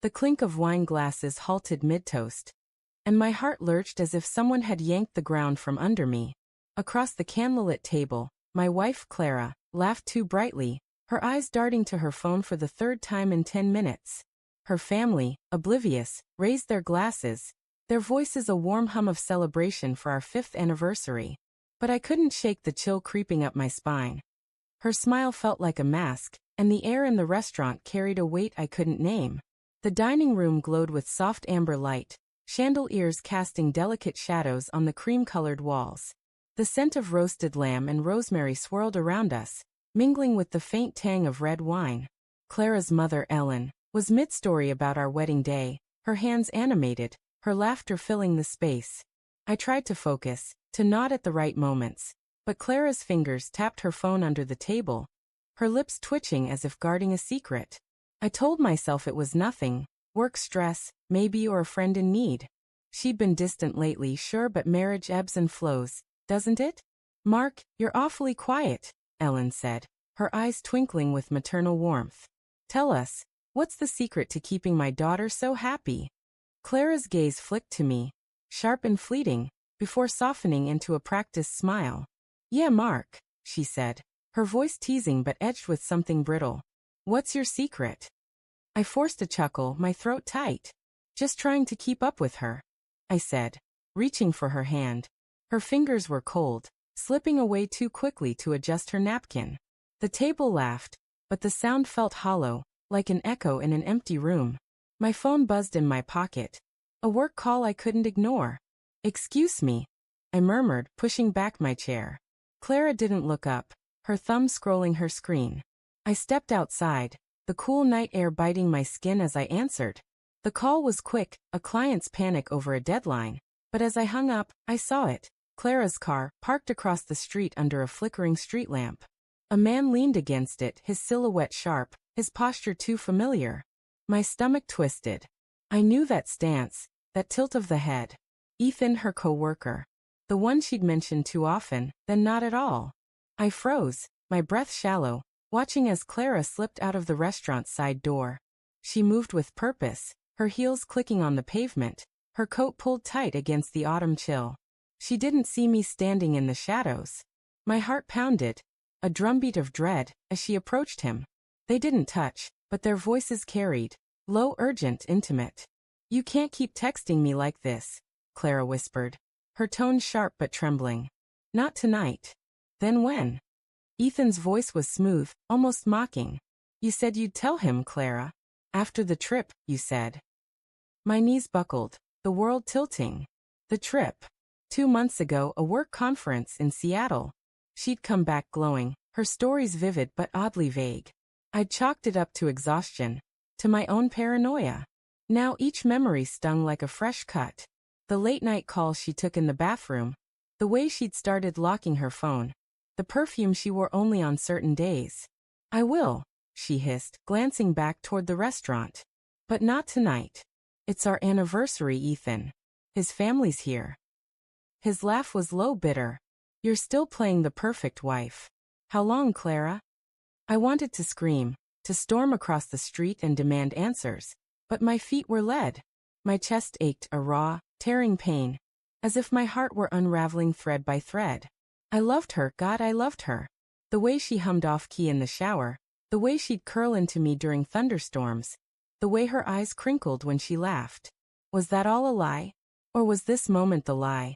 The clink of wine glasses halted mid-toast, and my heart lurched as if someone had yanked the ground from under me. Across the candlelit table, my wife Clara laughed too brightly, her eyes darting to her phone for the third time in 10 minutes. Her family, oblivious, raised their glasses, their voices a warm hum of celebration for our 5th anniversary. But I couldn't shake the chill creeping up my spine. Her smile felt like a mask, and the air in the restaurant carried a weight I couldn't name. The dining room glowed with soft amber light, chandeliers casting delicate shadows on the cream-colored walls. The scent of roasted lamb and rosemary swirled around us, mingling with the faint tang of red wine. Clara's mother, Ellen, was mid-story about our wedding day, her hands animated, her laughter filling the space. I tried to focus, to nod at the right moments, but Clara's fingers tapped her phone under the table, her lips twitching as if guarding a secret. I told myself it was nothing, work stress, maybe, or a friend in need. She'd been distant lately, sure, but marriage ebbs and flows, doesn't it? Mark, you're awfully quiet, Ellen said, her eyes twinkling with maternal warmth. Tell us, what's the secret to keeping my daughter so happy? Clara's gaze flicked to me, sharp and fleeting, before softening into a practiced smile. Yeah, Mark, she said, her voice teasing but edged with something brittle. What's your secret? I forced a chuckle, my throat tight. Just trying to keep up with her, I said, reaching for her hand. Her fingers were cold, slipping away too quickly to adjust her napkin. The table laughed, but the sound felt hollow, like an echo in an empty room. My phone buzzed in my pocket. A work call I couldn't ignore. Excuse me, I murmured, pushing back my chair. Clara didn't look up, her thumb scrolling her screen. I stepped outside, the cool night air biting my skin as I answered. The call was quick, a client's panic over a deadline. But as I hung up, I saw it. Clara's car, parked across the street under a flickering street lamp. A man leaned against it, his silhouette sharp, his posture too familiar. My stomach twisted. I knew that stance, that tilt of the head. Ethan, her co-worker. The one she'd mentioned too often, then not at all. I froze, my breath shallow, watching as Clara slipped out of the restaurant's side door. She moved with purpose, her heels clicking on the pavement, her coat pulled tight against the autumn chill. She didn't see me standing in the shadows. My heart pounded, a drumbeat of dread, as she approached him. They didn't touch, but their voices carried, low, urgent, intimate. You can't keep texting me like this, Clara whispered, her tone sharp but trembling. Not tonight. Then when? Ethan's voice was smooth, almost mocking. You said you'd tell him, Clara. After the trip, you said. My knees buckled, the world tilting. The trip. 2 months ago, a work conference in Seattle. She'd come back glowing, her stories vivid but oddly vague. I'd chalked it up to exhaustion, to my own paranoia. Now each memory stung like a fresh cut. The late-night calls she took in the bathroom, the way she'd started locking her phone, the perfume she wore only on certain days. I will, she hissed, glancing back toward the restaurant. But not tonight. It's our anniversary, Ethan. His family's here. His laugh was low, bitter. You're still playing the perfect wife. How long, Clara? I wanted to scream, to storm across the street and demand answers, but my feet were lead. My chest ached, a raw, tearing pain, as if my heart were unraveling thread by thread. I loved her, God, I loved her. The way she hummed off-key in the shower, the way she'd curl into me during thunderstorms, the way her eyes crinkled when she laughed. Was that all a lie? Or was this moment the lie?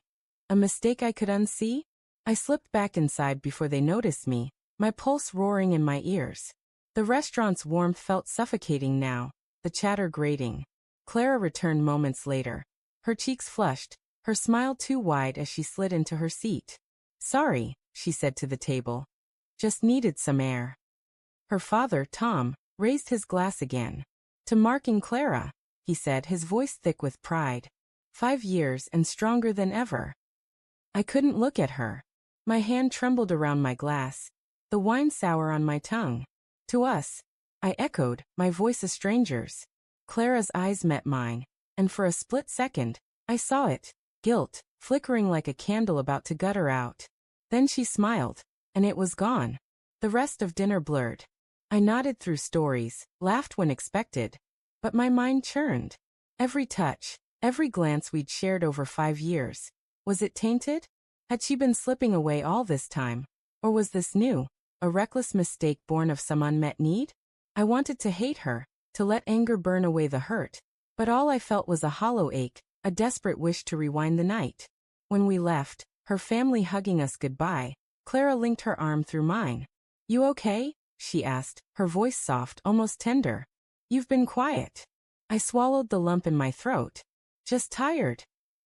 A mistake I could unsee? I slipped back inside before they noticed me, my pulse roaring in my ears. The restaurant's warmth felt suffocating now, the chatter grating. Clara returned moments later, her cheeks flushed, her smile too wide as she slid into her seat. Sorry, she said to the table. Just needed some air. Her father, Tom, raised his glass again. To Mark and Clara, he said, his voice thick with pride. 5 years and stronger than ever. I couldn't look at her. My hand trembled around my glass, the wine sour on my tongue. To us, I echoed, my voice a stranger's. Clara's eyes met mine, and for a split second, I saw it, guilt, flickering like a candle about to gutter out. Then she smiled, and it was gone. The rest of dinner blurred. I nodded through stories, laughed when expected, But my mind churned. Every touch, every glance we'd shared over 5 years. Was it tainted? Had she been slipping away all this time? Or was this new, a reckless mistake born of some unmet need? I wanted to hate her, to let anger burn away the hurt. But all I felt was a hollow ache, a desperate wish to rewind the night. When we left, her family hugging us goodbye, Clara linked her arm through mine. "You okay?" she asked, her voice soft, almost tender. "You've been quiet." I swallowed the lump in my throat. "Just tired."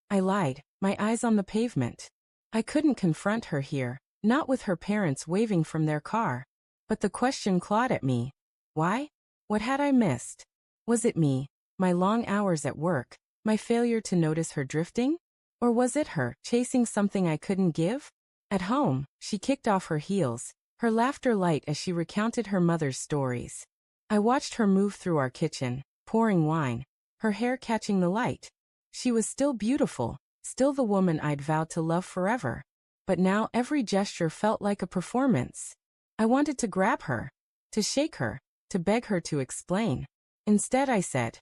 I lied, my eyes on the pavement. I couldn't confront her here, not with her parents waving from their car. But the question clawed at me. Why? What had I missed? Was it me, my long hours at work, my failure to notice her drifting? Or was it her, chasing something I couldn't give? At home, she kicked off her heels, her laughter light as she recounted her mother's stories. I watched her move through our kitchen, pouring wine, her hair catching the light. She was still beautiful, still the woman I'd vowed to love forever. But now every gesture felt like a performance. I wanted to grab her, to shake her, to beg her to explain. Instead I said,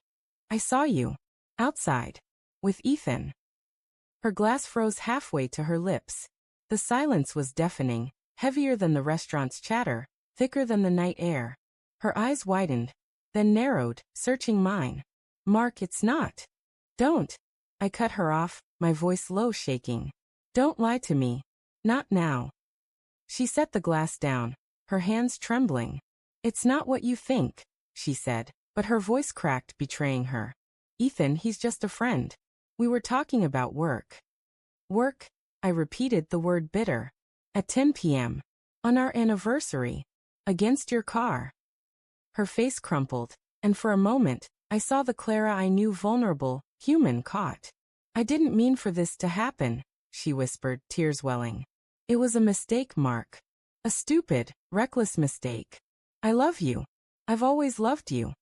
"I saw you. Outside. With Ethan." Her glass froze halfway to her lips. The silence was deafening, heavier than the restaurant's chatter, thicker than the night air. Her eyes widened, then narrowed, searching mine. "Mark, it's not." "Don't." I cut her off, my voice low, shaking. "Don't lie to me. Not now." She set the glass down, her hands trembling. "It's not what you think," she said, but her voice cracked, betraying her. "Ethan, he's just a friend. We were talking about work." "Work?" I repeated, the word bitter. "At 10 p.m. On our anniversary. Against your car." Her face crumpled, and for a moment, I saw the Clara I knew, vulnerable, human, caught. "I didn't mean for this to happen," she whispered, tears welling. "It was a mistake, Mark. A stupid, reckless mistake. I love you. I've always loved you."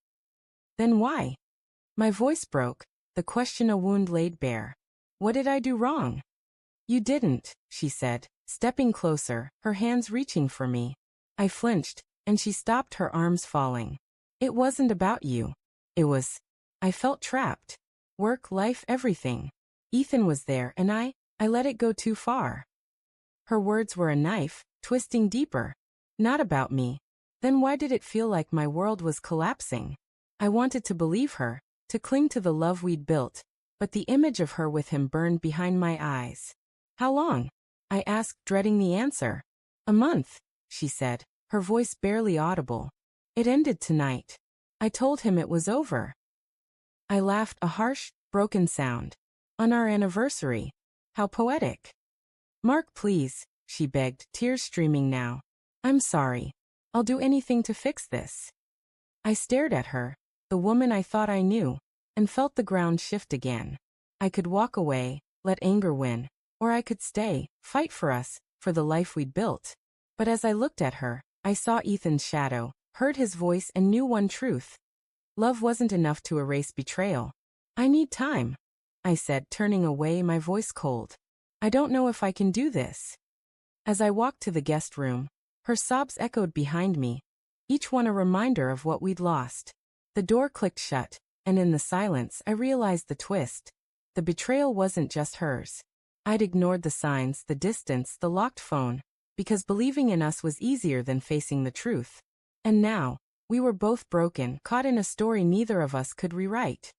"Then why?" My voice broke, the question a wound laid bare. "What did I do wrong?" "You didn't," she said, stepping closer, her hands reaching for me. I flinched, and she stopped, her arms falling. "It wasn't about you. It was..." I felt trapped. Work, life, everything. Ethan was there, and I let it go too far. Her words were a knife, twisting deeper. "Not about me." Then why did it feel like my world was collapsing? I wanted to believe her, to cling to the love we'd built, but the image of her with him burned behind my eyes. "How long?" I asked, dreading the answer. "A month," she said, her voice barely audible. "It ended tonight." I told him it was over. I laughed, a harsh, broken sound. "On our anniversary. How poetic." "Mark, please," she begged, tears streaming now. "I'm sorry. I'll do anything to fix this." I stared at her, the woman I thought I knew, and felt the ground shift again. I could walk away, let anger win, or I could stay, fight for us, for the life we'd built. But as I looked at her, I saw Ethan's shadow, heard his voice, and knew one truth. Love wasn't enough to erase betrayal. "I need time," I said, turning away, my voice cold. "I don't know if I can do this." As I walked to the guest room, her sobs echoed behind me, each one a reminder of what we'd lost. The door clicked shut, and in the silence I realized the twist. The betrayal wasn't just hers. I'd ignored the signs, the distance, the locked phone, because believing in us was easier than facing the truth. And now, we were both broken, caught in a story neither of us could rewrite.